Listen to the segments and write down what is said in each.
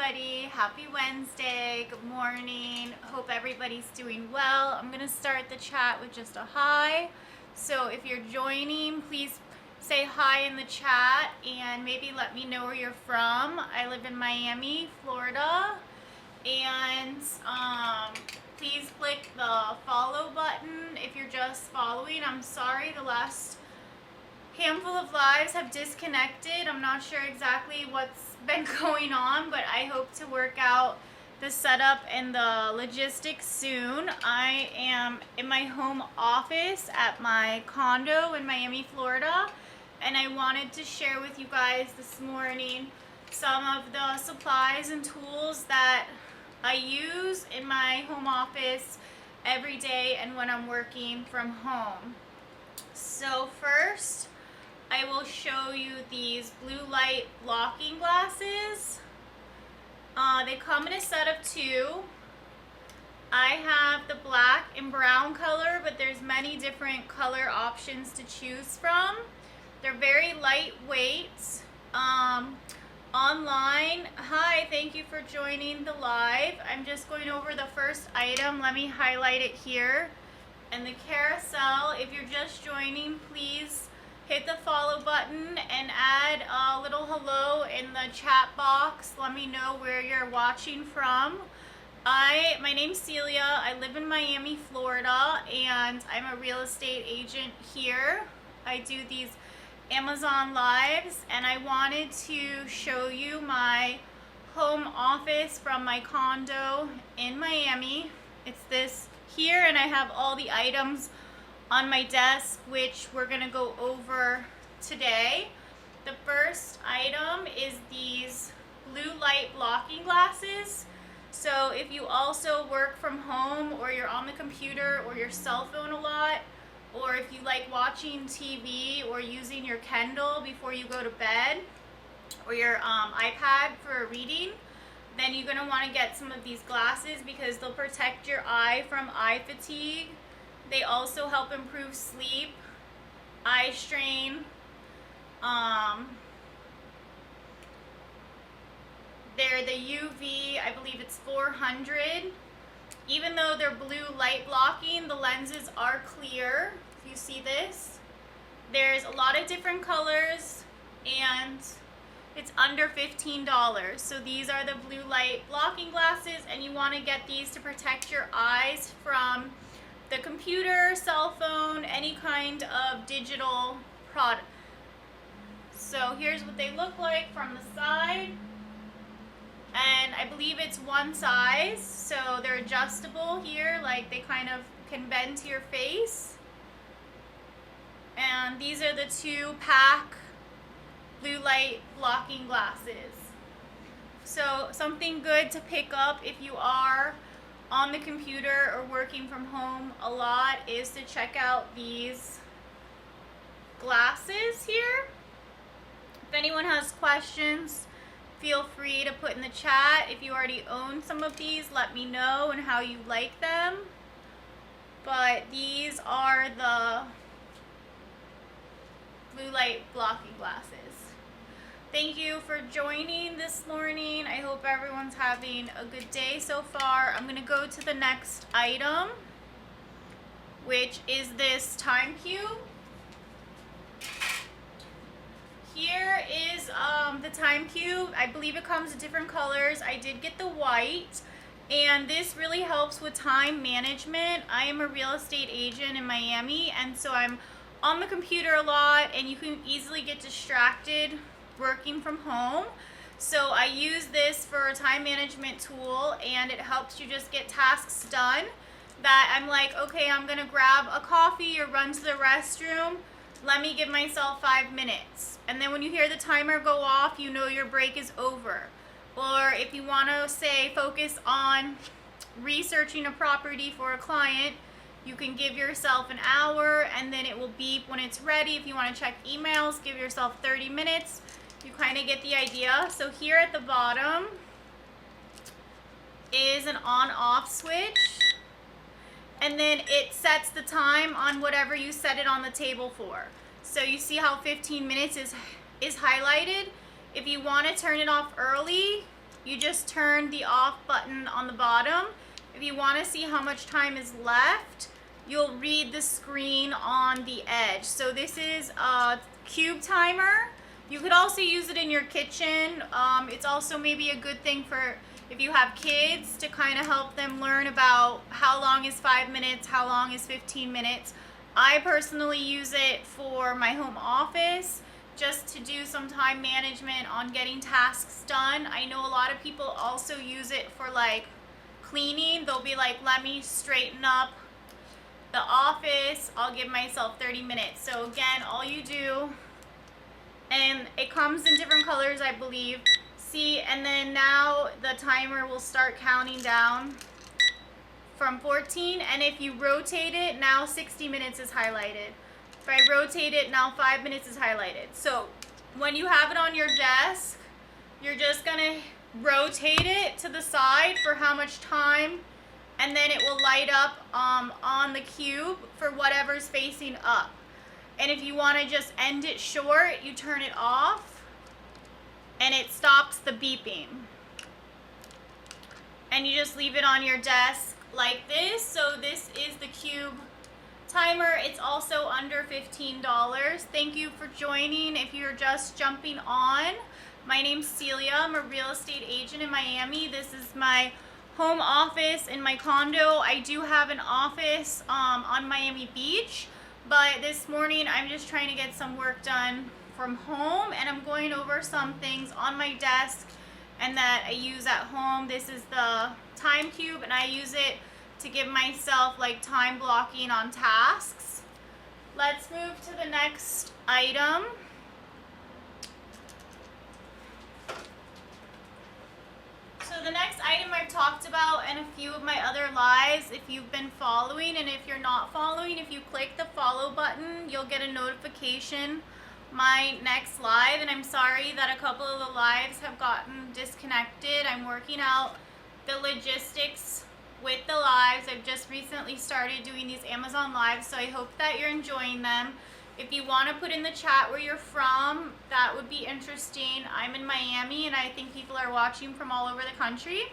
everybody. Happy Wednesday. Good morning. Hope everybody's doing well. I'm going to start the chat with just a hi. So if you're joining, please say hi in the chat and maybe let me know where you're from. I live in Miami, Florida. And please click the follow button if you're just following. I'm sorry, the last handful of lives have disconnected. I'm not sure exactly what's been going on, but I hope to work out the setup and the logistics soon. I am in my home office at my condo in Miami, Florida, and I wanted to share with you guys this morning some of the supplies and tools that I use in my home office every day and when I'm working from home. So first, I will show you these blue light blocking glasses. They come in a set of two. I have the black and brown color, but there's many different color options to choose from. They're very lightweight. Online, hi, thank you for joining the live. I'm just going over the first item. Let me highlight it here. And the carousel, if you're just joining, please hit the follow button and add a little hello in the chat box. Let me know where you're watching from. My name's Celia. I live in Miami, Florida, and I'm a real estate agent here. I do these Amazon lives, and I wanted to show you my home office from my condo in Miami. It's this here, and I have all the items on my desk, which we're gonna go over today. The first item is these blue light blocking glasses. So if you also work from home, or you're on the computer or your cell phone a lot, or if you like watching TV or using your Kindle before you go to bed, or your iPad for reading, then you're gonna wanna get some of these glasses because they'll protect your eye from eye fatigue. They also help improve sleep, eye strain. They're the UV, I believe it's 400. Even though they're blue light blocking, the lenses are clear. If you see this, there's a lot of different colors, and it's under $15. So these are the blue light blocking glasses, and you want to get these to protect your eyes from the computer, cell phone, any kind of digital product. So here's what they look like from the side. And I believe it's one size, so they're adjustable here, like they kind of can bend to your face. And these are the 2-pack blue light blocking glasses. So something good to pick up if you are on the computer or working from home a lot is to check out these glasses here. If anyone has questions, feel free to put in the chat. If you already own some of these, let me know and how you like them. But these are the blue light blocking glasses. Thank you for joining this morning. I hope everyone's having a good day so far. I'm gonna go to the next item, which is this time cube. Here is the time cube. I believe it comes in different colors. I did get the white, and this really helps with time management. I am a real estate agent in Miami, and so I'm on the computer a lot, and you can easily get distracted working from home. So I use this for a time management tool, and it helps you just get tasks done that I'm like, okay, I'm gonna grab a coffee or run to the restroom. Let me give myself 5 minutes. And then when you hear the timer go off, you know your break is over. Or if you want to say focus on researching a property for a client, you can give yourself an hour, and then it will beep when it's ready. If you want to check emails, give yourself 30 minutes. You kind of get the idea. So here at the bottom is an on-off switch. And then it sets the time on whatever you set it on the table for. So you see how 15 minutes is highlighted. If you want to turn it off early, you just turn the off button on the bottom. If you want to see how much time is left, you'll read the screen on the edge. So this is a cube timer. You could also use it in your kitchen. It's also maybe a good thing for if you have kids to kind of help them learn about how long is 5 minutes, how long is 15 minutes. I personally use it for my home office just to do some time management on getting tasks done. I know a lot of people also use it for like cleaning. They'll be like, let me straighten up the office. I'll give myself 30 minutes. So again, all you do, and it comes in different colors, I believe. See, and then now the timer will start counting down from 14, and if you rotate it, now 60 minutes is highlighted. If I rotate it, now 5 minutes is highlighted. So when you have it on your desk, you're just gonna rotate it to the side for how much time, and then it will light up on the cube for whatever's facing up. And if you wanna just end it short, you turn it off, and it stops the beeping. And you just leave it on your desk like this. So this is the cube timer. It's also under $15. Thank you for joining. If you're just jumping on, my name's Celia. I'm a real estate agent in Miami. This is my home office in my condo. I do have an office on Miami Beach, but this morning I'm just trying to get some work done from home, and I'm going over some things on my desk and that I use at home. This is the time cube, and I use it to give myself like time blocking on tasks. Let's move to the next item. So the next item I've talked about in a few of my other lives, if you've been following, and if you're not following, if you click the follow button, you'll get a notification my next live. And I'm sorry that a couple of the lives have gotten disconnected. I'm working out the logistics with the lives. I've just recently started doing these Amazon lives, so I hope that you're enjoying them. If you want to put in the chat where you're from, that would be interesting. I'm in Miami, and I think people are watching from all over the country.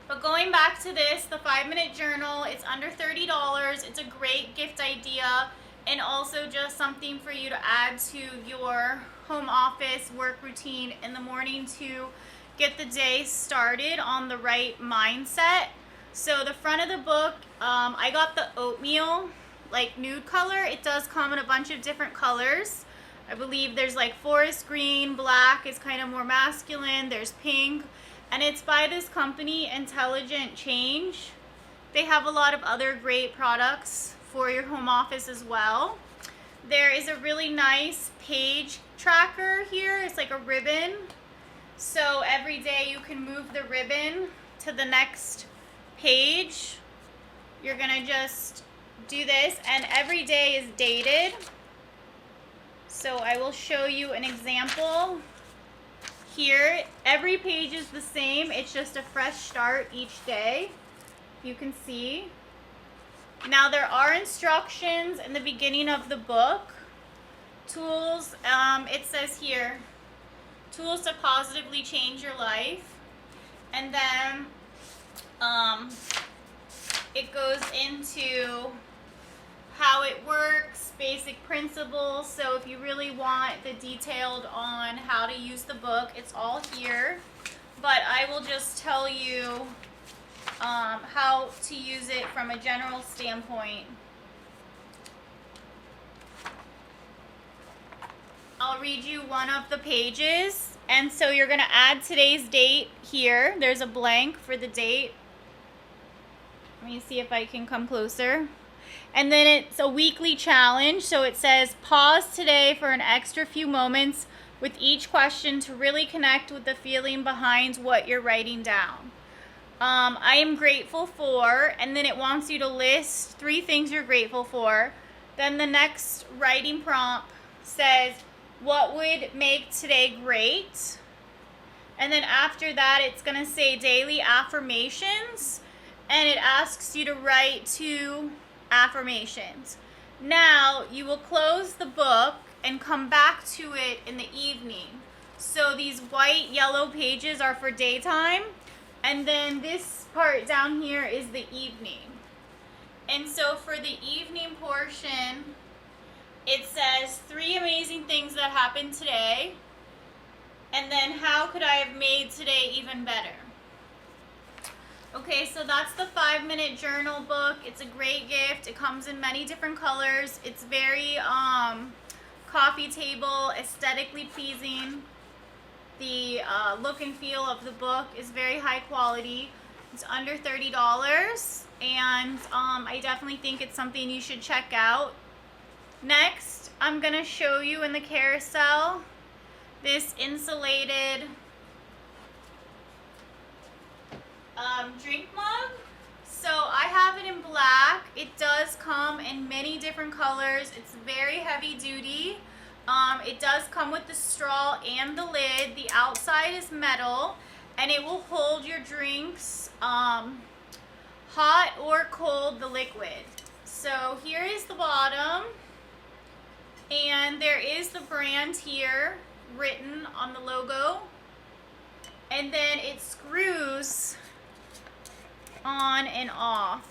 But going back to this, the 5-minute journal, it's under $30. It's a great gift idea, and also just something for you to add to your home office work routine in the morning to get the day started on the right mindset. So the front of the book, I got the oatmeal, like nude color. It does come in a bunch of different colors. I believe there's like forest green, black is kind of more masculine, there's pink, and it's by this company, Intelligent Change. They have a lot of other great products for your home office as well. There is a really nice page tracker here. It's like a ribbon. So every day you can move the ribbon to the next page. You're gonna just do this, and every day is dated. So I will show you an example here. Every page is the same. It's just a fresh start each day. You can see. Now there are instructions in the beginning of the book. Tools, it says here, tools to positively change your life. And then it goes into how it works, basic principles. So if you really want the detailed on how to use the book, it's all here. But I will just tell you how to use it from a general standpoint. I'll read you one of the pages, and so you're going to add today's date here. There's a blank for the date. Let me see if I can come closer. And then it's a weekly challenge, so it says pause today for an extra few moments with each question to really connect with the feeling behind what you're writing down. I am grateful for, and then it wants you to list 3 things you're grateful for. Then the next writing prompt says, what would make today great? And then after that, it's going to say daily affirmations, and it asks you to write 2 affirmations. Now, you will close the book and come back to it in the evening. So these white, yellow pages are for daytime. And then this part down here is the evening. And so for the evening portion, it says 3 amazing things that happened today. And then how could I have made today even better? Okay, so that's the 5-minute journal book. It's a great gift. It comes in many different colors. It's very coffee table, aesthetically pleasing. The look and feel of the book is very high quality. It's under $30, and I definitely think it's something you should check out. Next, I'm gonna show you in the carousel this insulated drink mug. So I have it in black. It does come in many different colors. It's very heavy duty. It does come with the straw and the lid. The outside is metal, and it will hold your drinks hot or cold, the liquid. So here is the bottom, and there is the brand here written on the logo, and then it screws on and off.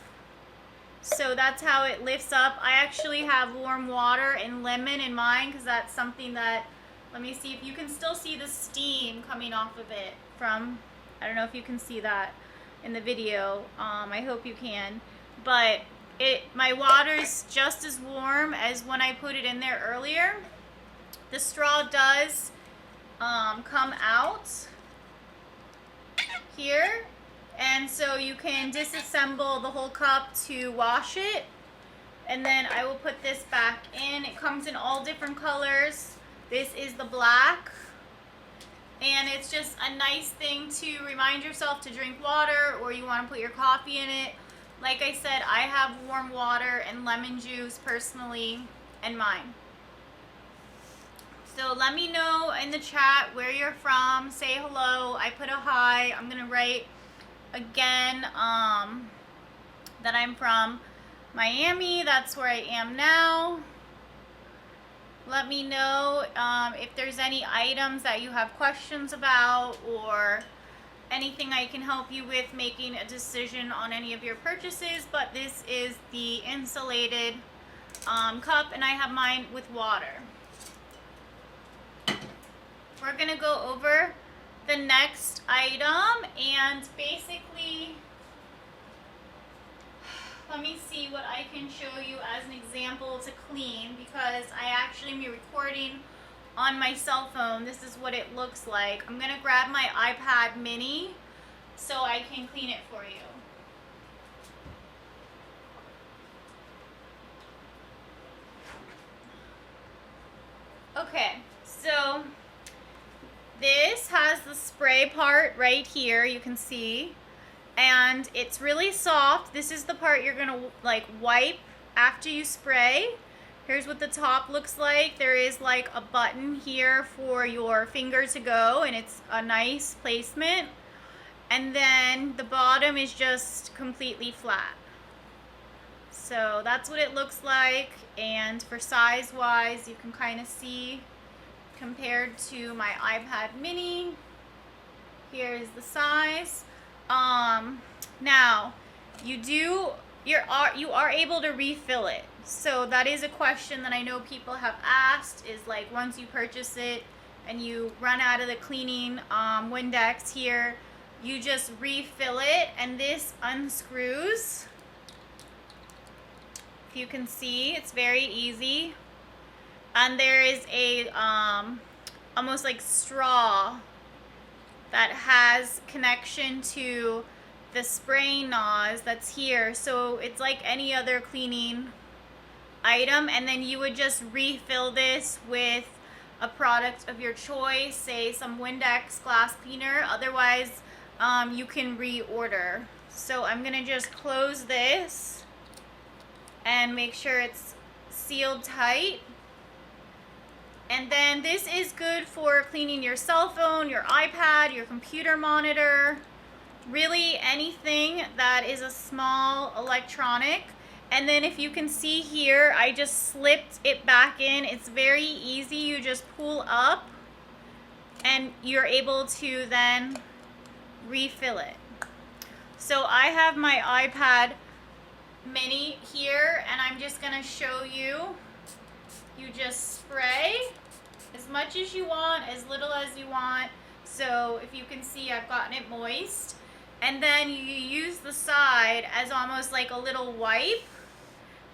So that's how it lifts up. I actually have warm water and lemon in mine because that's something that, let me see if you can still see the steam coming off of it from, I don't know if you can see that in the video. I hope you can. But my water's just as warm as when I put it in there earlier. The straw does come out here. And so you can disassemble the whole cup to wash it. And then I will put this back in. It comes in all different colors. This is the black. And it's just a nice thing to remind yourself to drink water, or you want to put your coffee in it. Like I said, I have warm water and lemon juice personally in mine. So let me know in the chat where you're from. Say hello. I put a hi. I'm going to write again that I'm from Miami. That's where I am now. Let me know if there's any items that you have questions about, or anything I can help you with making a decision on any of your purchases. But this is the insulated cup, and I have mine with water. We're gonna go over the next item, and basically, let me see what I can show you as an example to clean, because I actually am recording on my cell phone. This is what it looks like. I'm gonna grab my iPad mini so I can clean it for you. Okay, so this has the spray part right here, you can see, and it's really soft. This is the part you're gonna like wipe after you spray. Here's what the top looks like. There is like a button here for your finger to go, and it's a nice placement. And then the bottom is just completely flat. So that's what it looks like, and for size wise, you can kind of see compared to my iPad mini. Here's the size. Now you are able to refill it. So that is a question that I know people have asked, is like once you purchase it and you run out of the cleaning Windex here, you just refill it, and this unscrews. If you can see, it's very easy. And there is a almost like straw that has connection to the spraying nozzle that's here. So it's like any other cleaning item, and then you would just refill this with a product of your choice, say some Windex glass cleaner. Otherwise, you can reorder. So I'm gonna just close this and make sure it's sealed tight. And then this is good for cleaning your cell phone, your iPad, your computer monitor, really anything that is a small electronic. And then if you can see here, I just slipped it back in. It's very easy. You just pull up and you're able to then refill it. So I have my iPad mini here, and I'm just gonna show you. You just spray as much as you want, as little as you want. So if you can see, I've gotten it moist. And then you use the side as almost like a little wipe.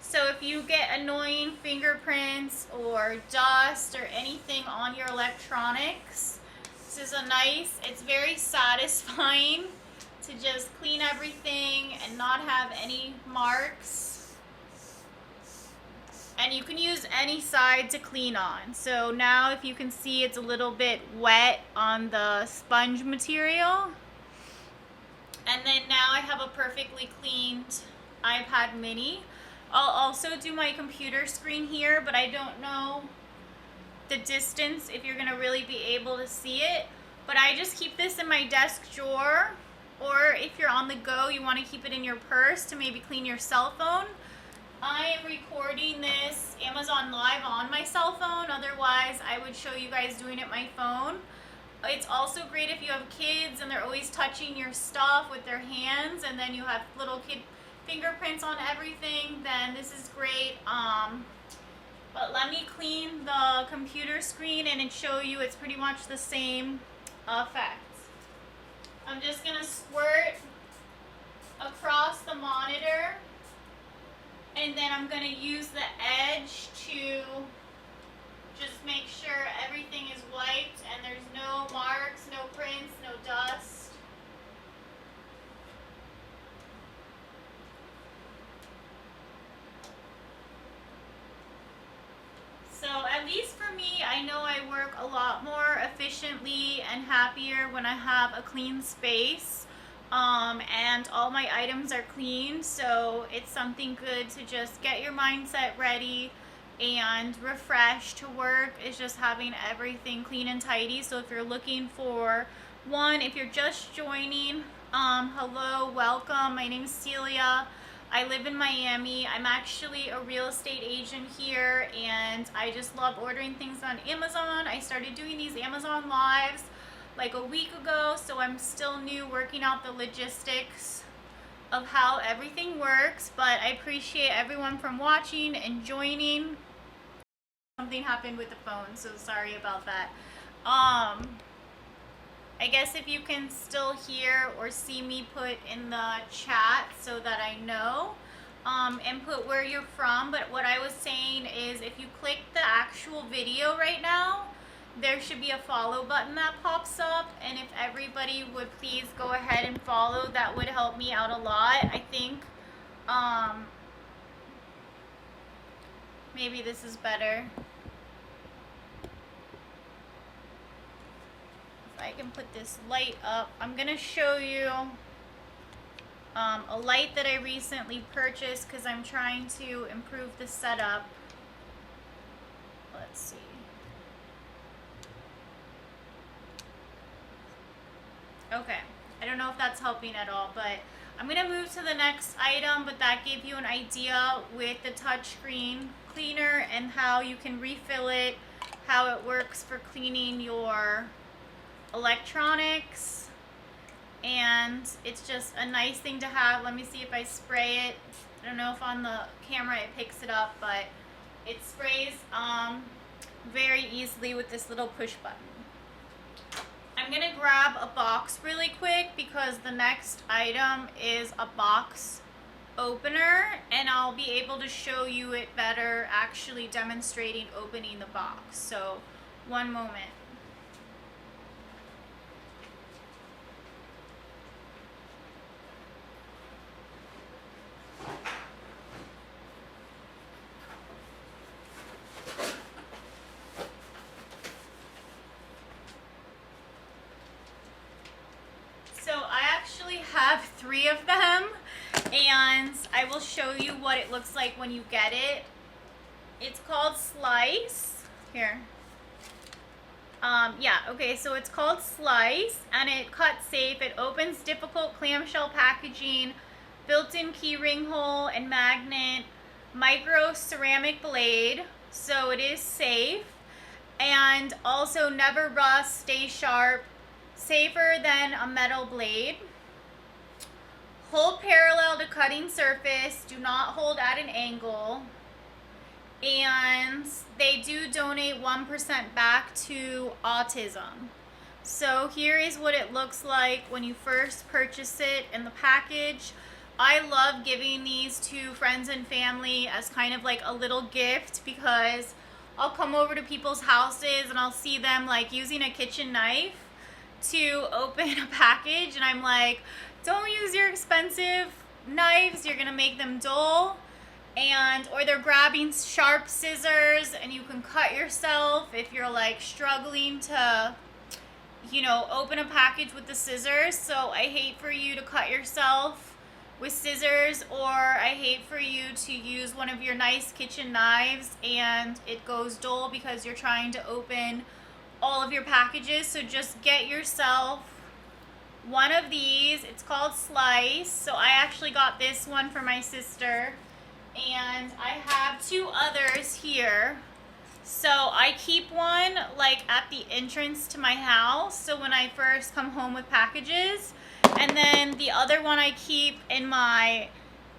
So if you get annoying fingerprints or dust or anything on your electronics, this is a nice, it's very satisfying to just clean everything and not have any marks. And you can use any side to clean on. So now if you can see, it's a little bit wet on the sponge material. And then now I have a perfectly cleaned iPad mini. I'll also do my computer screen here, but I don't know the distance if you're gonna really be able to see it. But I just keep this in my desk drawer, or if you're on the go, you wanna keep it in your purse to maybe clean your cell phone. I am recording this Amazon Live on my cell phone, otherwise I would show you guys doing it my phone. It's also great if you have kids and they're always touching your stuff with their hands, and then you have little kid fingerprints on everything, then this is great. But let me clean the computer screen and show you it's pretty much the same effect. I'm just gonna squirt across the monitor, and then I'm gonna use the edge to just make sure everything is wiped and there's no marks, no prints, no dust. So at least for me, I know I work a lot more efficiently and happier when I have a clean space, and all my items are clean. So it's something good to just get your mindset ready and refresh to work, is just having everything clean and tidy. So if you're looking for one, if you're just joining, hello, welcome. My name is Celia. I live in Miami. I'm actually a real estate agent here, and I just love ordering things on Amazon. I started doing these Amazon Lives like a week ago, so I'm still new working out the logistics of how everything works, but I appreciate everyone from watching and joining. Something happened with the phone, so sorry about that. I guess if you can still hear or see me, put in the chat so that I know, and put where you're from. But what I was saying is, if you click the actual video right now, there should be a follow button that pops up, and if everybody would please go ahead and follow, that would help me out a lot. I think maybe this is better. I can put this light up. I'm gonna show you a light that I recently purchased because I'm trying to improve the setup. Let's see. Okay, I don't know if that's helping at all, but I'm gonna move to the next item, but that gave you an idea with the touchscreen cleaner and how you can refill it, how it works for cleaning your electronics, and it's just a nice thing to have. Let me see if I spray it. I don't know if on the camera it picks it up, but it sprays very easily with this little push button. I'm gonna grab a box really quick because the next item is a box opener, and I'll be able to show you it better actually demonstrating opening the box. So one moment. Have 3 of them, and I will show you what it looks like when you get it. It's called Slice. Here. Yeah, okay, so it's called Slice, and it cuts safe. It opens difficult clamshell packaging, built-in key ring hole and magnet, micro ceramic blade, so it is safe. And also never rust, stay sharp, safer than a metal blade. Hold parallel to cutting surface, do not hold at an angle. And they do donate 1% back to autism. So here is what it looks like when you first purchase it in the package. I love giving these to friends and family as kind of like a little gift, because I'll come over to people's houses and I'll see them like using a kitchen knife to open a package, and I'm like, don't use your expensive knives, you're gonna make them dull. And or they're grabbing sharp scissors and you can cut yourself if you're like struggling to, you know, open a package with the scissors. So I hate for you to cut yourself with scissors, or I hate for you to use one of your nice kitchen knives and it goes dull because you're trying to open all of your packages. So just get yourself one of these. It's called Slice. So I actually got this one for my sister, and I have two others here. So I keep one like at the entrance to my house, so when I first come home with packages, and then the other one I keep in my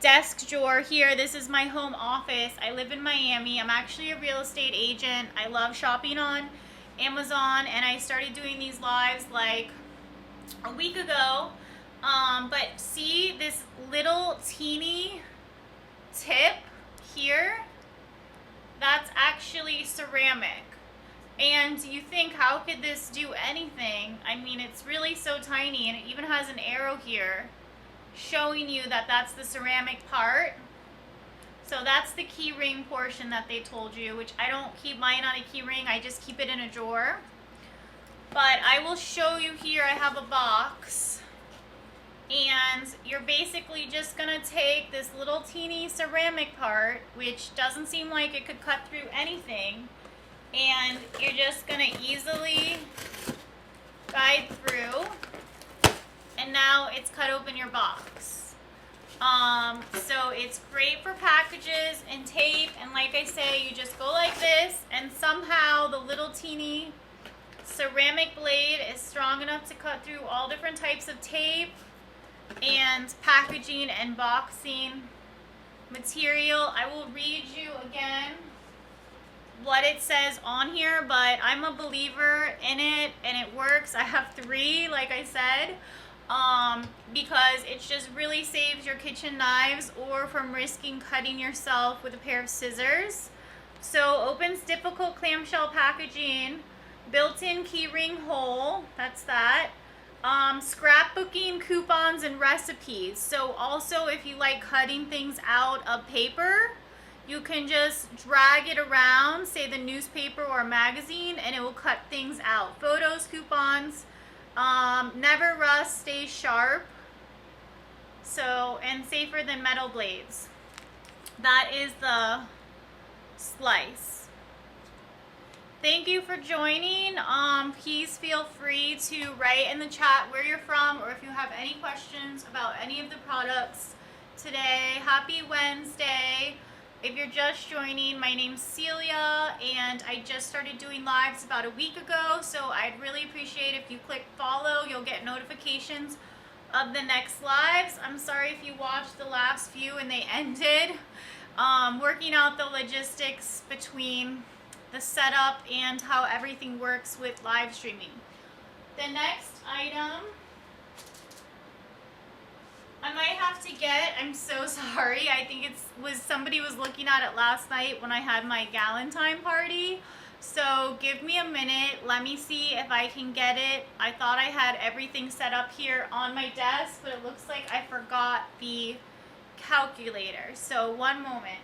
desk drawer here. This is my home office. I live in Miami. I'm actually a real estate agent. I love shopping on Amazon, and I started doing these lives like a week ago. But see this little teeny tip here? That's actually ceramic. And you think, how could this do anything? I mean, it's really so tiny, and it even has an arrow here showing you that that's the ceramic part. So that's the key ring portion that they told you, which I don't keep mine on a key ring, I just keep it in a drawer. But I will show you here, I have a box, and you're basically just gonna take this little teeny ceramic part, which doesn't seem like it could cut through anything, and you're just gonna easily guide through, and now it's cut open your box. So it's great for packages and tape, and like I say, you just go like this, and somehow the little teeny ceramic blade is strong enough to cut through all different types of tape and packaging and boxing material. I will read you again what it says on here, but I'm a believer in it and it works. I have 3, like I said, because it just really saves your kitchen knives or from risking cutting yourself with a pair of scissors. So opens difficult clamshell packaging, built-in keyring hole, that's that. Scrapbooking, coupons, and recipes. So also if you like cutting things out of paper, you can just drag it around, say the newspaper or a magazine, and it will cut things out. Photos, coupons, never rust, stay sharp. So, and safer than metal blades. That is the Slice. Thank you for joining. Please feel free to write in the chat where you're from, or if you have any questions about any of the products today. Happy Wednesday. If you're just joining, my name's Celia, and I just started doing lives about a week ago, so I'd really appreciate if you click follow. You'll get notifications of the next lives. I'm sorry if you watched the last few and they ended. Working out the logistics between the setup and how everything works with live streaming. The next item I might have to get, I'm so sorry, I think somebody was looking at it last night when I had my Galentine party. So give me a minute, let me see if I can get it. I thought I had everything set up here on my desk, but it looks like I forgot the calculator. So one moment.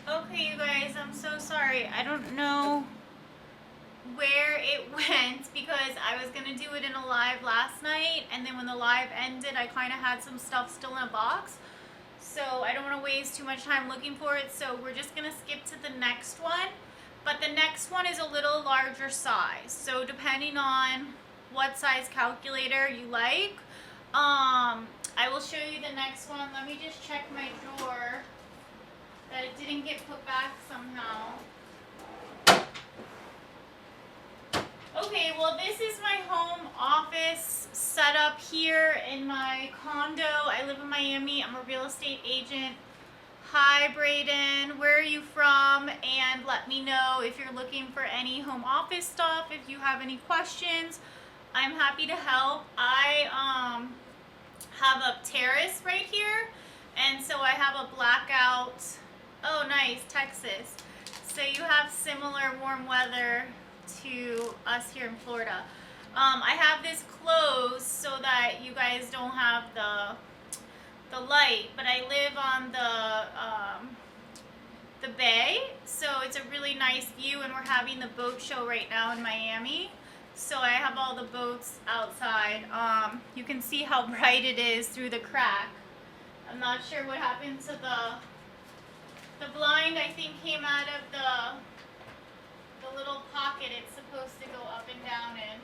Okay, you guys, I'm so sorry. I don't know where it went because I was gonna do it in a live last night, and then when the live ended, I kind of had some stuff still in a box. So I don't want to waste too much time looking for it. So we're just gonna skip to the next one. But the next one is a little larger size. So depending on what size calculator you like, I will show you the next one. Let me just check my drawer that it didn't get put back somehow. Okay, well this is my home office setup here in my condo. I live in Miami. I'm a real estate agent. Hi Brayden, where are you from? And let me know if you're looking for any home office stuff. If you have any questions, I'm happy to help. I have a terrace right here, and so I have a blackout. Oh nice, Texas. So you have similar warm weather to us here in Florida. I have this closed so that you guys don't have the light, but I live on the bay, so it's a really nice view, and we're having the boat show right now in Miami. So I have all the boats outside. You can see how bright it is through the crack. I'm not sure what happened to the blind. I think came out of the little pocket it's supposed to go up and down in.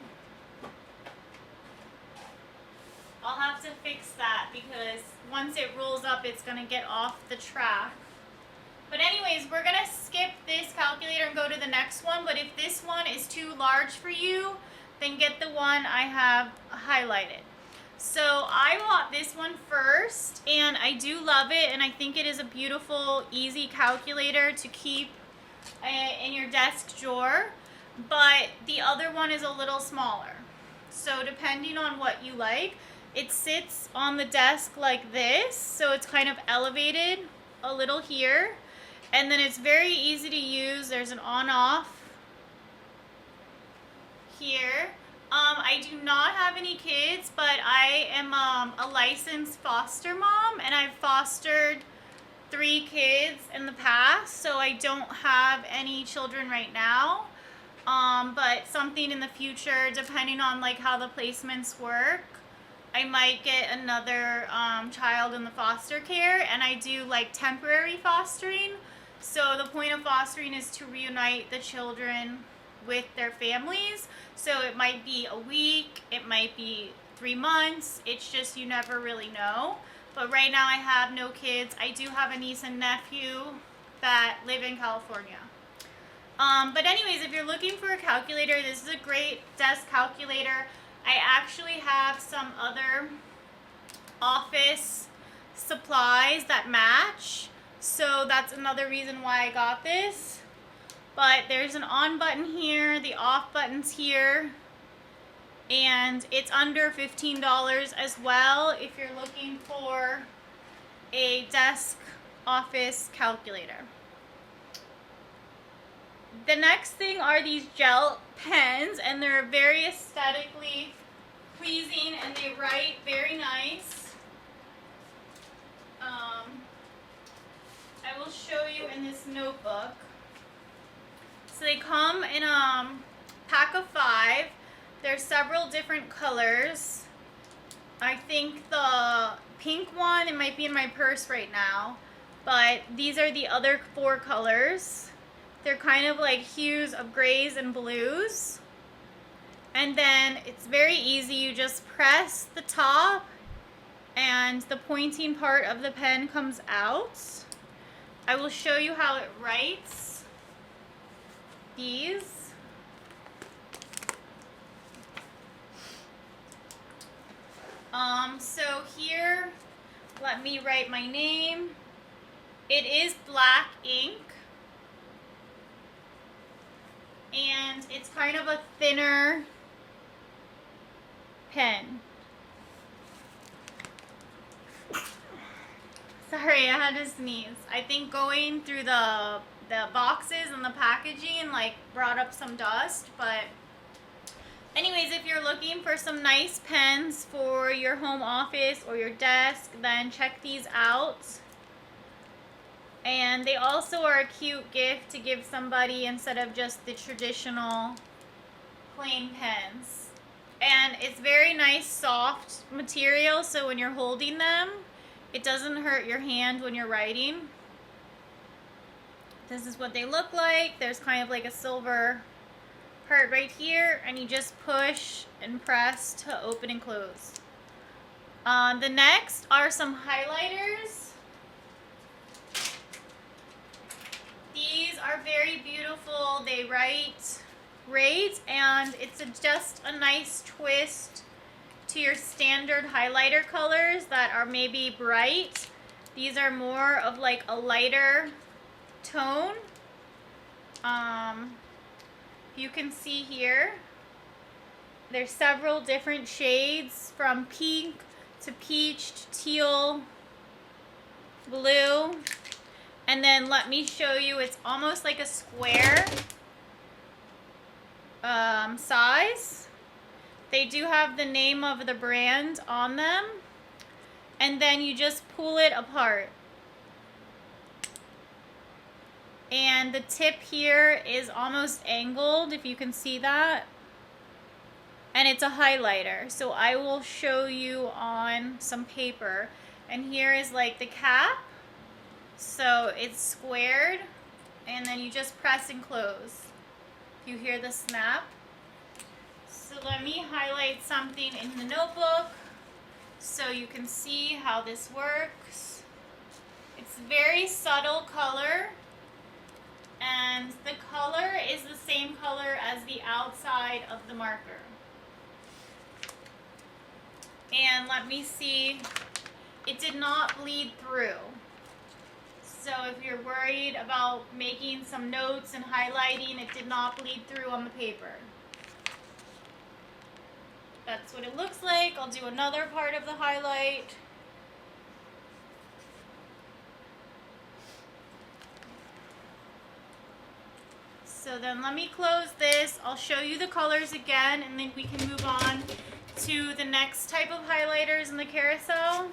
I'll have to fix that because once it rolls up, it's going to get off the track. But anyways, we're going to skip this calculator and go to the next one. But if this one is too large for you, then get the one I have highlighted. So I bought this one first, and I do love it, and I think it is a beautiful, easy calculator to keep in your desk drawer. But the other one is a little smaller. So depending on what you like, it sits on the desk like this, so it's kind of elevated a little here, and then it's very easy to use. There's an on-off here. I do not have any kids, but I am a licensed foster mom, and I've fostered 3 kids in the past, so I don't have any children right now. But something in the future, depending on like how the placements work, I might get another child in the foster care, and I do like temporary fostering. So the point of fostering is to reunite the children with their families. So it might be a week, it might be 3 months. It's just, you never really know. But right now I have no kids. I do have a niece and nephew that live in California. But anyways, if you're looking for a calculator, this is a great desk calculator. I actually have some other office supplies that match, so that's another reason why I got this. But there's an on button here, the off button's here, and it's under $15 as well if you're looking for a desk office calculator. The next thing are these gel pens, and they're very aesthetically pleasing, and they write very nice. I will show you in this notebook. So they come in a pack of 5. There's several different colors. I think the pink one, it might be in my purse right now, but these are the other 4 colors. They're kind of like hues of grays and blues. And then it's very easy. You just press the top and the pointing part of the pen comes out. I will show you how it writes these. So here, let me write my name. It is black ink, and it's kind of a thinner pen. Sorry, I had to sneeze. I think going through the boxes and the packaging like brought up some dust, but anyways, if you're looking for some nice pens for your home office or your desk, then check these out. And they also are a cute gift to give somebody instead of just the traditional plain pens. And it's very nice, soft material, so when you're holding them, it doesn't hurt your hand when you're writing. This is what they look like. There's kind of like a silver part right here, and you just push and press to open and close. The next are some highlighters. These are very beautiful. They write great, and it's just a nice twist to your standard highlighter colors that are maybe bright. These are more of like a lighter tone. You can see here, there's several different shades from pink to peach to teal, blue. And then let me show you, it's almost like a square size. They do have the name of the brand on them. And then you just pull it apart. And the tip here is almost angled, if you can see that. And it's a highlighter. So I will show you on some paper. And here is like the cap. So it's squared, and then you just press and close. You hear the snap. So let me highlight something in the notebook so you can see how this works. It's very subtle color, and the color is the same color as the outside of the marker. And let me see, it did not bleed through. So if you're worried about making some notes and highlighting, it did not bleed through on the paper. That's what it looks like. I'll do another part of the highlight. So then let me close this. I'll show you the colors again, and then we can move on to the next type of highlighters in the carousel.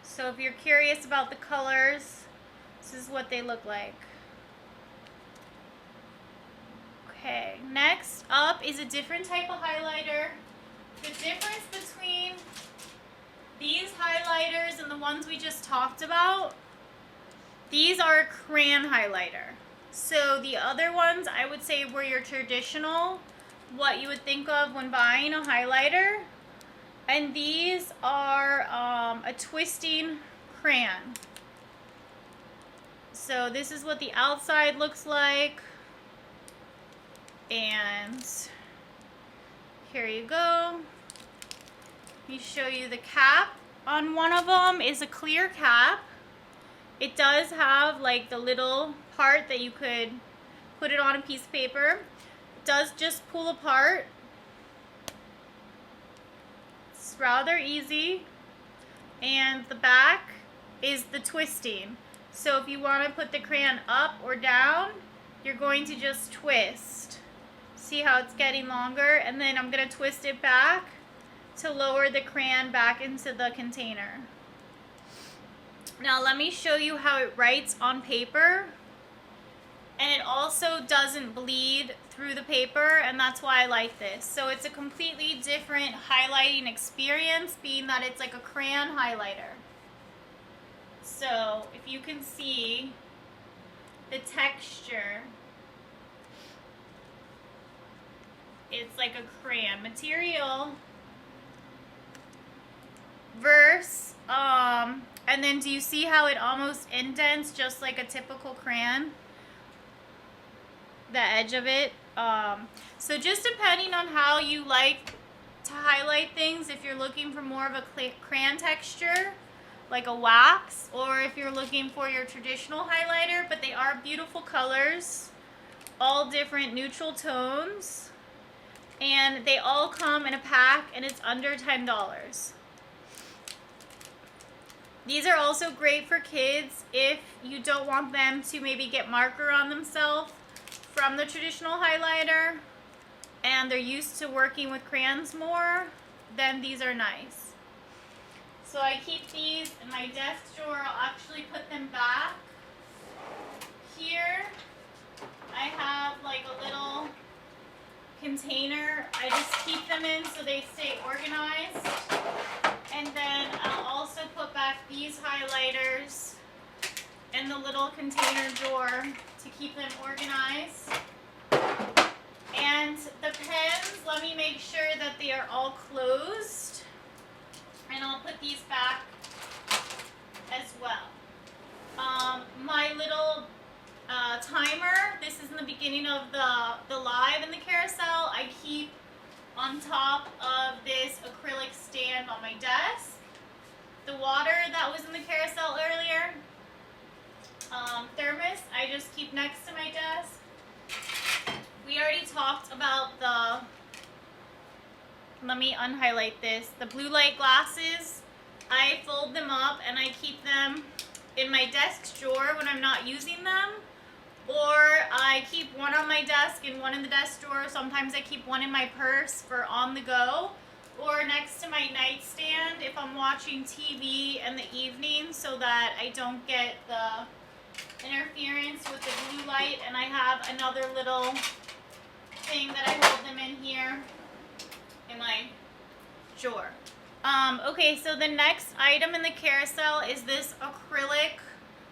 So if you're curious about the colors, this is what they look like. Okay, next up is a different type of highlighter. The difference between these highlighters and the ones we just talked about, these are a crayon highlighter. So the other ones I would say were your traditional, what you would think of when buying a highlighter. And these are a twisting crayon. So this is what the outside looks like. And here you go. Let me show you the cap. On one of them is a clear cap. It does have like the little part that you could put it on a piece of paper. It does just pull apart. Rather easy, and the back is the twisting. So if you want to put the crayon up or down, you're going to just twist. See how it's getting longer? And then I'm going to twist it back to lower the crayon back into the container. Now let me show you how it writes on paper. And it also doesn't bleed through the paper, and that's why I like this. So it's a completely different highlighting experience, being that it's like a crayon highlighter. So if you can see the texture, it's like a crayon material versus, and then do you see how it almost indents just like a typical crayon? The edge of it. So just depending on how you like to highlight things, if you're looking for more of a crayon texture, like a wax, or if you're looking for your traditional highlighter, but they are beautiful colors, all different neutral tones, and they all come in a pack, and it's under $10. These are also great for kids if you don't want them to maybe get marker on themselves from the traditional highlighter and they're used to working with crayons more, then these are nice. So I keep these in my desk drawer. I'll actually put them back. Here, I have like a little container. I just keep them in so they stay organized. And then I'll also put back these highlighters in the little container drawer to keep them organized. And the pens, let me make sure that they are all closed. And I'll put these back as well. My little timer, this is in the beginning of the live in the carousel. I keep on top of this acrylic stand on my desk. The water that was in the carousel earlier, thermos, I just keep next to my desk. We already talked about let me unhighlight this, the blue light glasses. I fold them up and I keep them in my desk drawer when I'm not using them. Or I keep one on my desk and one in the desk drawer. Sometimes I keep one in my purse for on the go. Or next to my nightstand if I'm watching TV in the evening so that I don't get the interference with the blue light. And I have another little thing that I hold them in here in my drawer. Okay, so the next item in the carousel is this acrylic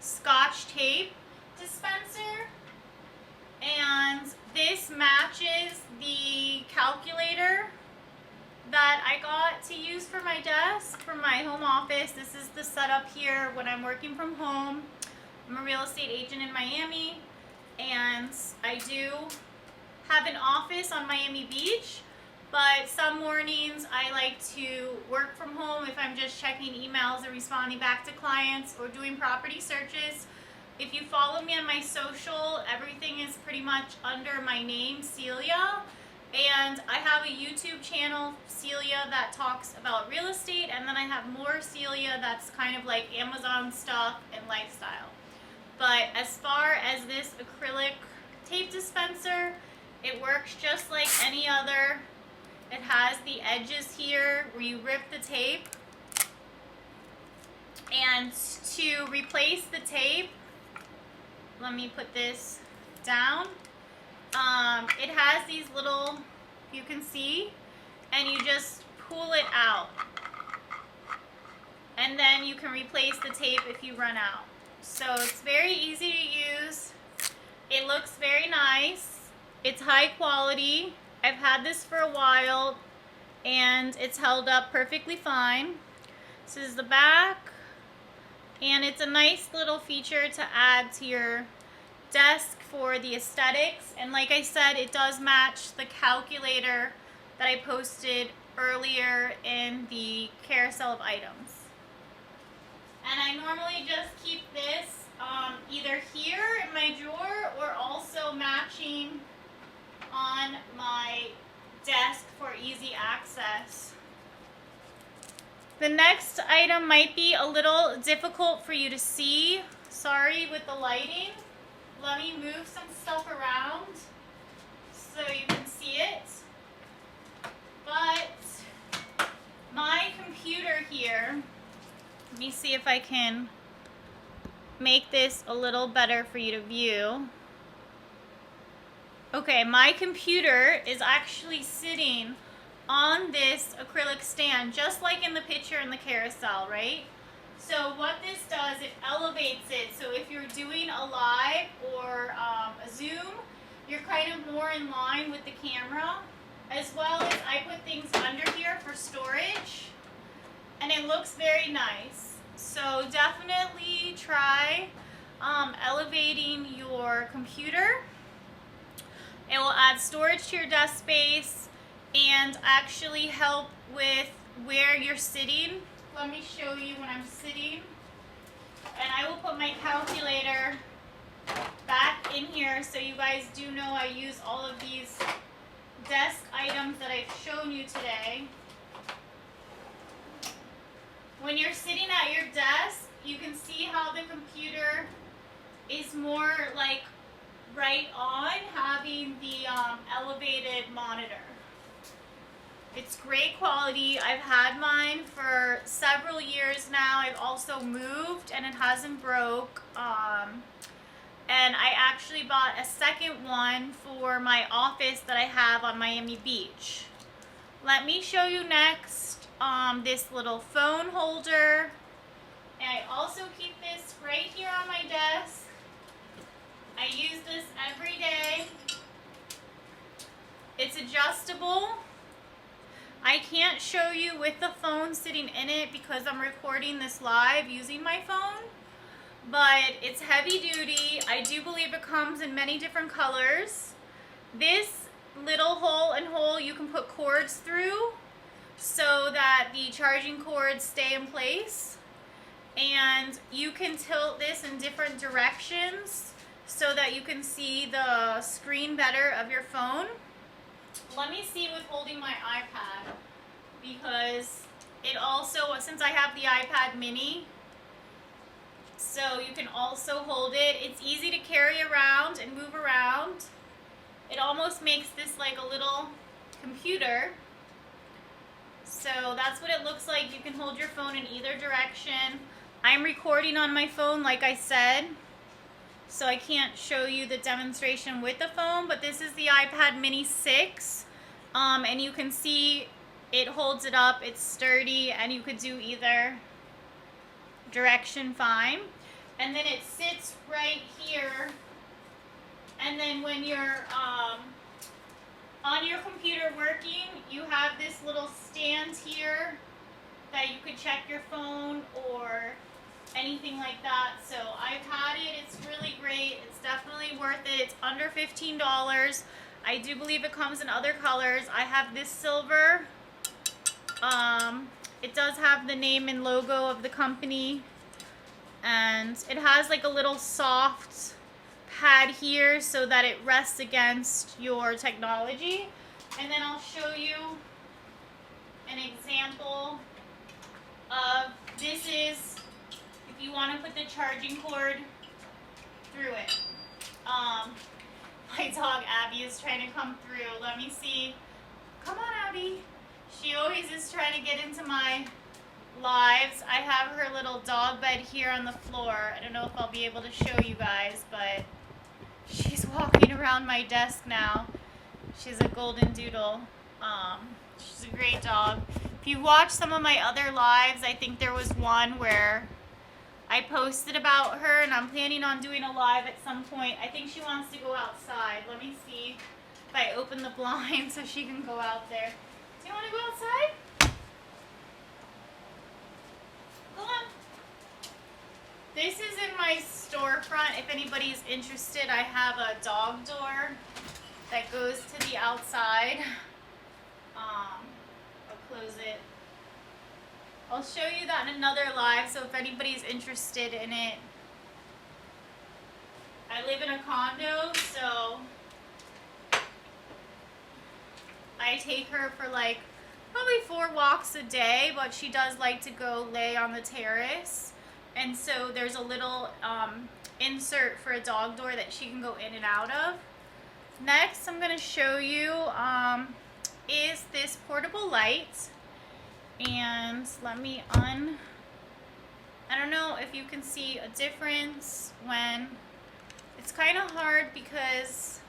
Scotch tape dispenser, and this matches the calculator that I got to use for my desk from my home office. This is the setup here when I'm working from home. I'm a real estate agent in Miami, and I do have an office on Miami Beach, but some mornings I like to work from home if I'm just checking emails or responding back to clients or doing property searches. If you follow me on my social, everything is pretty much under my name, Celia. And I have a YouTube channel, Celia, that talks about real estate. And then I have more Celia that's kind of like Amazon stuff and lifestyle. But as far as this acrylic tape dispenser, it works just like any other. It has the edges here where you rip the tape. And to replace the tape, let me put this down. It has these little, you can see, and you just pull it out. And then you can replace the tape if you run out. So it's very easy to use. It looks very nice. It's high quality. I've had this for a while and it's held up perfectly fine. This is the back. And it's a nice little feature to add to your desk for the aesthetics. And like I said, it does match the calculator that I posted earlier in the carousel of items. And I normally just keep this either here in my drawer or also matching on my desk for easy access. The next item might be a little difficult for you to see. Sorry with the lighting. Let me move some stuff around so you can see it. But my computer here, let me see if I can make this a little better for you to view. Okay, my computer is actually sitting on this acrylic stand, just like in the picture in the carousel, right? So what this does, it elevates it. So if you're doing a live or a Zoom, you're kind of more in line with the camera. As well as I put things under here for storage. And it looks very nice. So definitely try elevating your computer. It will add storage to your desk space and actually help with where you're sitting. Let me show you when I'm sitting. And I will put my calculator back in here so you guys do know I use all of these desk items that I've shown you today. When you're sitting at your desk, you can see how the computer is more like right on, having the elevated monitor. It's great quality. I've had mine for several years now. I've also moved and it hasn't broke. And I actually bought a second one for my office that I have on Miami Beach. Let me show you next this little phone holder. And I also keep this right here on my desk. I use this every day. It's adjustable. I can't show you with the phone sitting in it because I'm recording this live using my phone, but it's heavy duty. I do believe it comes in many different colors. This little hole you can put cords through so that the charging cords stay in place, and you can tilt this in different directions so that you can see the screen better of your phone. Let me see with holding my iPad, because it also, since I have the iPad mini, so you can also hold it. It's easy to carry around and move around. It almost makes this like a little computer. So that's what it looks like. You can hold your phone in either direction. I'm recording on my phone, like I said, so I can't show you the demonstration with the phone, but this is the iPad mini 6, and you can see it holds it up. It's sturdy, and you could do either direction fine. And then it sits right here, and then when you're on your computer working, you have this little stand here that you could check your phone or anything like that. So I've had it. It's really great. It's definitely worth it. It's under $15. I do believe it comes in other colors. I have this silver. It does have the name and logo of the company, and it has like a little soft pad here so that it rests against your technology. And then I'll show you an example of this. Is if you want to put the charging cord through it. My dog Abby is trying to come through. Let me see. Come on, Abby. She always is trying to get into my lives. I have her little dog bed here on the floor. I don't know if I'll be able to show you guys, but she's walking around my desk now. She's a golden doodle. She's a great dog. If you watch some of my other lives, I think there was one where I posted about her, and I'm planning on doing a live at some point. I think she wants to go outside. Let me see if I open the blind so she can go out there. Do you want to go outside? Go on. This is in my storefront. If anybody's interested, I have a dog door that goes to the outside. I'll close it. I'll show you that in another live, so if anybody's interested in it. I live in a condo, so I take her for like probably 4 walks a day, but she does like to go lay on the terrace. And so there's a little insert for a dog door that she can go in and out of. Next, I'm going to show you is this portable light. And let me I don't know if you can see a difference when it's kind of hard because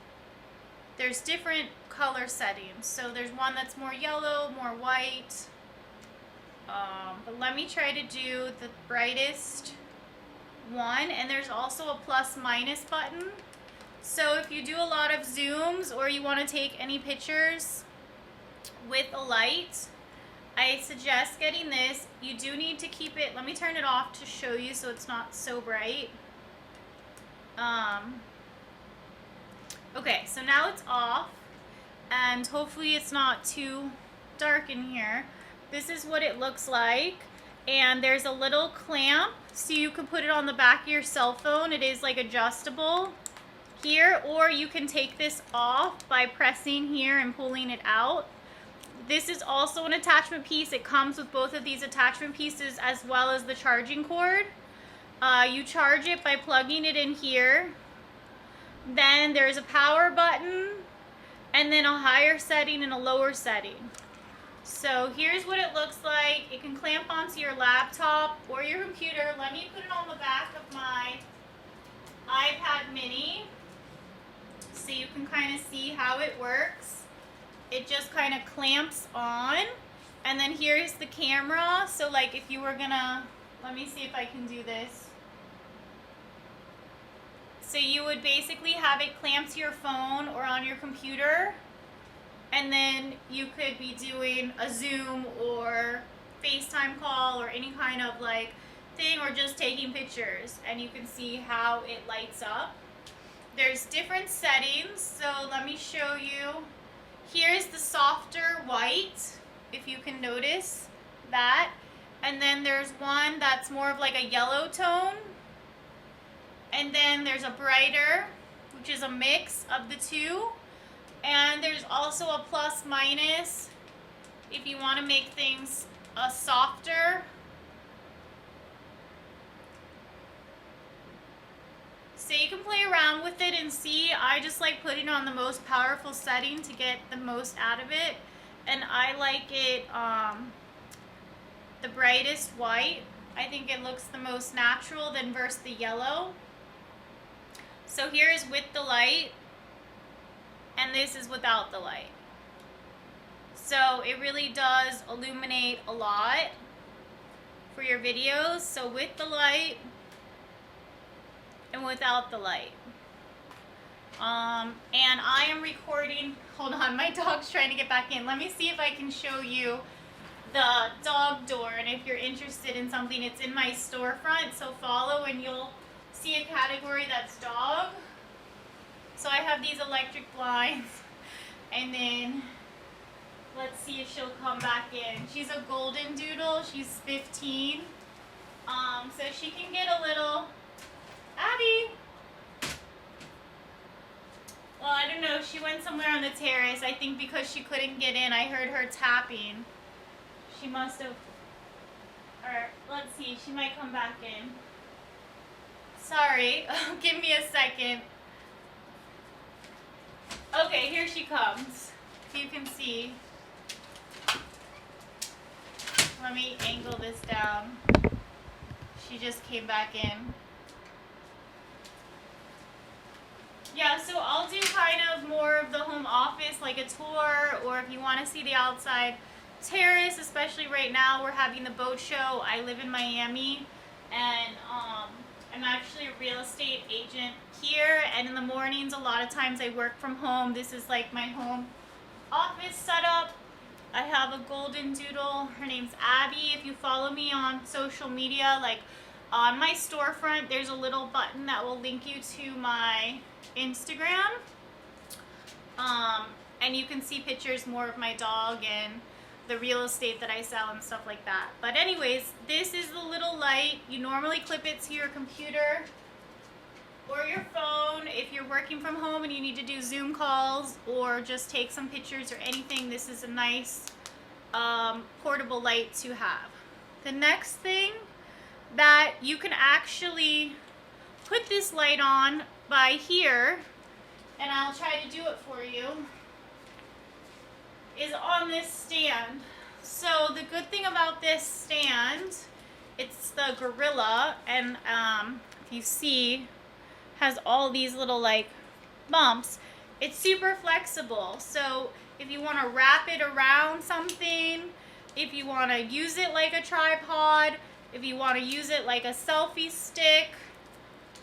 there's different color settings. So there's one that's more yellow, more white. But let me try to do the brightest one. And there's also a plus minus button. So if you do a lot of zooms or you want to take any pictures with a light, I suggest getting this. You do need to keep it, let me turn it off to show you so it's not so bright. Okay, so now it's off, and hopefully it's not too dark in here. This is what it looks like, and there's a little clamp so you can put it on the back of your cell phone. It is like adjustable here, or you can take this off by pressing here and pulling it out. This is also an attachment piece. It comes with both of these attachment pieces as well as the charging cord. You charge it by plugging it in here. Then there's a power button, and then a higher setting and a lower setting. So here's what it looks like. It can clamp onto your laptop or your computer. Let me put it on the back of my iPad mini so you can kind of see how it works. It just kind of clamps on, and then here's the camera. So like if you were gonna, let me see if I can do this. So you would basically have it clamped to your phone or on your computer, and then you could be doing a Zoom or FaceTime call or any kind of like thing, or just taking pictures, and you can see how it lights up. There's different settings, so let me show you. Here's the softer white, if you can notice that. And then there's one that's more of like a yellow tone. And then there's a brighter, which is a mix of the two. And there's also a plus minus if you want to make things softer. So you can play around with it and see. I just like putting on the most powerful setting to get the most out of it. And I like it the brightest white. I think it looks the most natural than versus the yellow. So here is with the light, and this is without the light. So it really does illuminate a lot for your videos. So with the light and without the light. And I am recording, hold on, my dog's trying to get back in. Let me see if I can show you the dog door, and if you're interested in something, it's in my storefront, so follow and you'll see a category that's dog. So I have these electric blinds, and then let's see if she'll come back in. She's a golden doodle, she's 15, so she can get a little, Abby. Well, I don't know, she went somewhere on the terrace. I think because she couldn't get in, I heard her tapping. She must have, or let's see, she might come back in. Sorry, give me a second. Okay, here she comes. If you can see. Let me angle this down. She just came back in. Yeah, so I'll do kind of more of the home office, like a tour, or if you want to see the outside terrace, especially right now, we're having the boat show. I live in Miami, and I'm actually a real estate agent here, and in the mornings, a lot of times I work from home. This is like my home office setup. I have a golden doodle. Her name's Abby. If you follow me on social media, like on my storefront, there's a little button that will link you to my Instagram, and you can see pictures more of my dog and the real estate that I sell and stuff like that. But anyways, this is the little light. You normally clip it to your computer or your phone. If you're working from home and you need to do Zoom calls or just take some pictures or anything, this is a nice portable light to have. The next thing that you can actually put this light on by here, and I'll try to do it for you, is on this stand. So the good thing about this stand, it's the Gorilla, and if you see, has all these little like bumps. It's super flexible, so if you want to wrap it around something, if you want to use it like a tripod, if you want to use it like a selfie stick,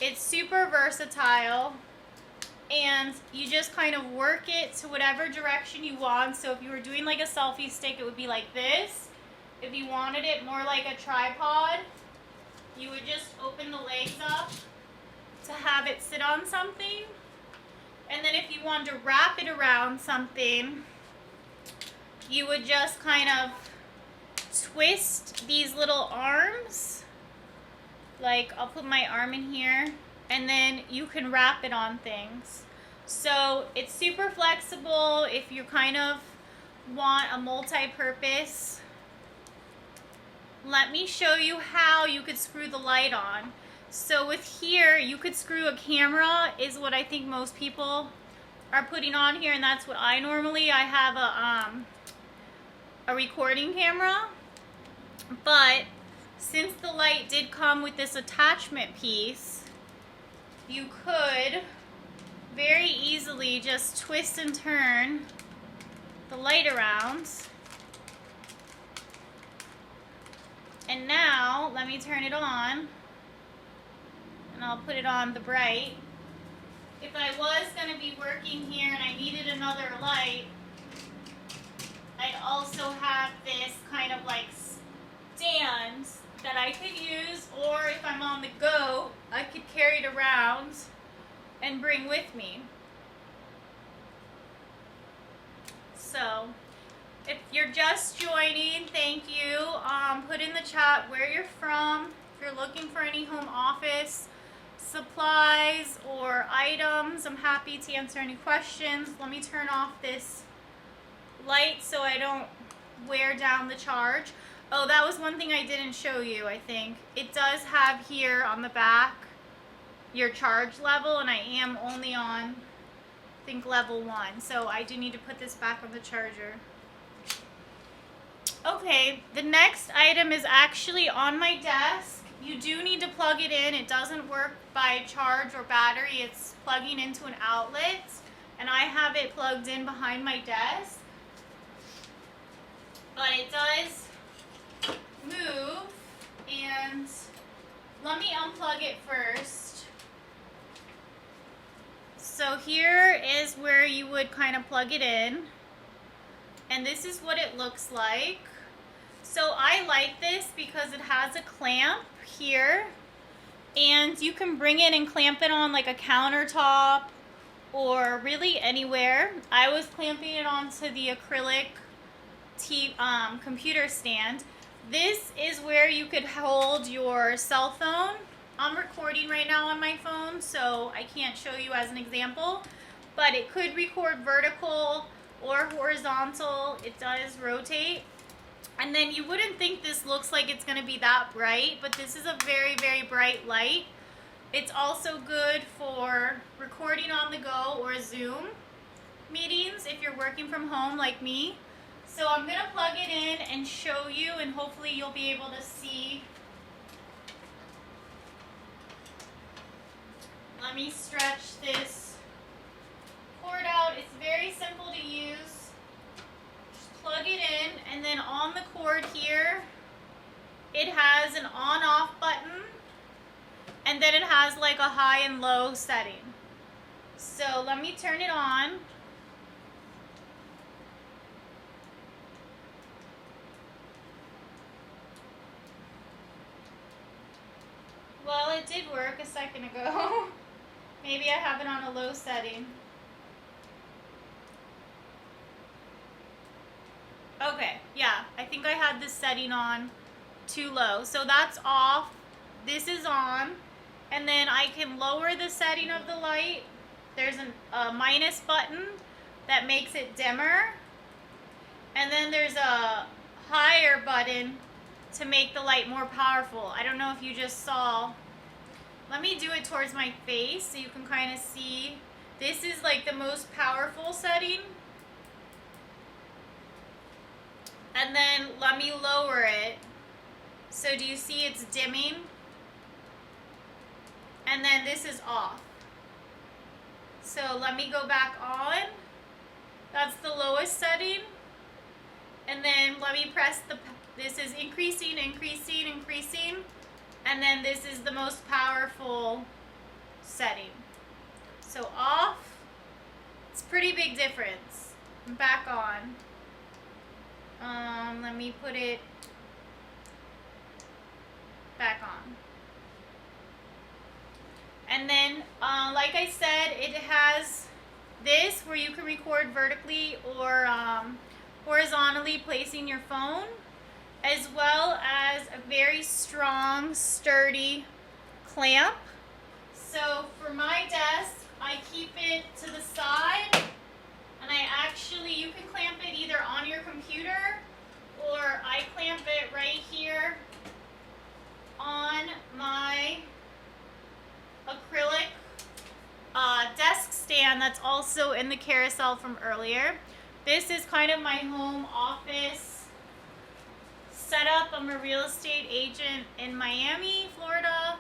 it's super versatile, and you just kind of work it to whatever direction you want. So if you were doing like a selfie stick, it would be like this. If you wanted it more like a tripod, you would just open the legs up to have it sit on something. And then if you wanted to wrap it around something, you would just kind of twist these little arms. Like, I'll put my arm in here, and then you can wrap it on things. So it's super flexible if you kind of want a multi-purpose. Let me show you how you could screw the light on. So with here, you could screw a camera, is what I think most people are putting on here, and that's what I normally, I have a recording camera, but since the light did come with this attachment piece, you could very easily just twist and turn the light around. And now, let me turn it on, and I'll put it on the bright. If I was going to be working here and I needed another light, I'd also have this kind of like stand that I could use, or if I'm on the go, I could carry it around and bring with me. So, if you're just joining, thank you. Put in the chat where you're from. If you're looking for any home office supplies or items, I'm happy to answer any questions. Let me turn off this light so I don't wear down the charge. Oh, that was one thing I didn't show you, I think. It does have here on the back your charge level, and I am only on, I think, level 1. So I do need to put this back on the charger. Okay, the next item is actually on my desk. You do need to plug it in. It doesn't work by charge or battery. It's plugging into an outlet, and I have it plugged in behind my desk. But it does move, and let me unplug it first. So here is where you would kind of plug it in, and this is what it looks like. So I like this because it has a clamp here, and you can bring it and clamp it on like a countertop or really anywhere. I was clamping it onto the acrylic computer stand. This is where you could hold your cell phone. I'm recording right now on my phone, so I can't show you as an example, but it could record vertical or horizontal. It does rotate. And then you wouldn't think this looks like it's going to be that bright, but this is a very, very bright light. It's also good for recording on the go or Zoom meetings if you're working from home like me. So I'm going to plug it in and show you, and hopefully you'll be able to see. Let me stretch this cord out. It's very simple to use. Just plug it in, and then on the cord here, it has an on-off button, and then it has like a high and low setting. So let me turn it on. Well, it did work a second ago. Maybe I have it on a low setting. Okay, yeah, I think I had this setting on too low. So that's off. This is on. And then I can lower the setting of the light. There's a minus button that makes it dimmer. And then there's a higher button to make the light more powerful. I don't know if you just saw. Let me do it towards my face so you can kind of see. This is like the most powerful setting. And then let me lower it. So do you see it's dimming? And then this is off. So let me go back on. That's the lowest setting. And then let me press this is increasing, increasing, increasing. And then this is the most powerful setting. So off. It's a pretty big difference. Back on. Let me put it back on. And then, like I said, it has this where you can record vertically or horizontally placing your phone, as well as a very strong, sturdy clamp. So for my desk, I keep it to the side, and you can clamp it either on your computer, or I clamp it right here on my acrylic desk stand that's also in the carousel from earlier. This is kind of my home office setup. I'm a real estate agent in Miami, Florida,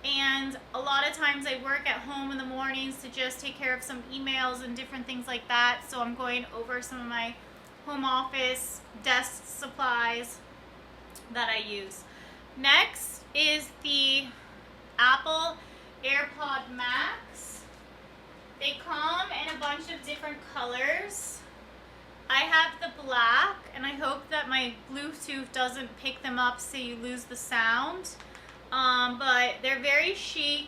and a lot of times I work at home in the mornings to just take care of some emails and different things like that. So I'm going over some of my home office desk supplies that I use. Next is the Apple AirPod Max. They come in a bunch of different colors. I have the black, and I hope that my Bluetooth doesn't pick them up so you lose the sound. But they're very chic.